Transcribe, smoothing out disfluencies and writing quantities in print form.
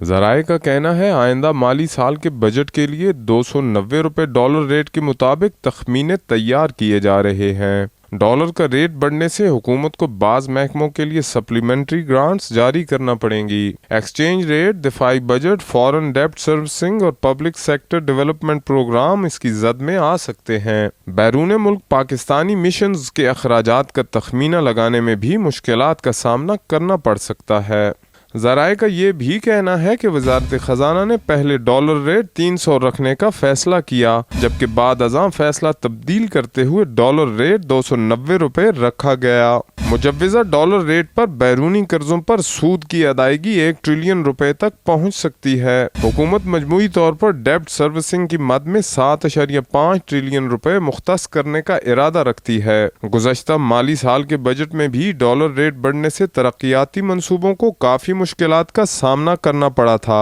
ذرائع کا کہنا ہے آئندہ مالی سال کے بجٹ کے لیے $290 ریٹ کے مطابق تخمینے تیار کیے جا رہے ہیں۔ ڈالر کا ریٹ بڑھنے سے حکومت کو بعض محکموں کے لیے سپلیمنٹری گرانٹس جاری کرنا پڑیں گی۔ ایکسچینج ریٹ، دفاعی بجٹ، فارن ڈیبٹ سروسنگ اور پبلک سیکٹر ڈیولپمنٹ پروگرام اس کی زد میں آ سکتے ہیں۔ بیرون ملک پاکستانی مشنز کے اخراجات کا تخمینہ لگانے میں بھی مشکلات کا سامنا کرنا پڑ سکتا ہے۔ ذرائع کا یہ بھی کہنا ہے کہ وزارت خزانہ نے پہلے ڈالر ریٹ 300 رکھنے کا فیصلہ کیا، جبکہ بعد ازاں فیصلہ تبدیل کرتے ہوئے ڈالر ریٹ $290 رکھا گیا۔ مجوزہ ڈالر ریٹ پر بیرونی قرضوں پر سود کی ادائیگی $1 ٹریلین تک پہنچ سکتی ہے۔ حکومت مجموعی طور پر ڈیبٹ سروسنگ کی مد میں $7.5 ٹریلین مختص کرنے کا ارادہ رکھتی ہے۔ گزشتہ مالی سال کے بجٹ میں بھی ڈالر ریٹ بڑھنے سے ترقیاتی منصوبوں کو کافی مشکلات کا سامنا کرنا پڑا تھا۔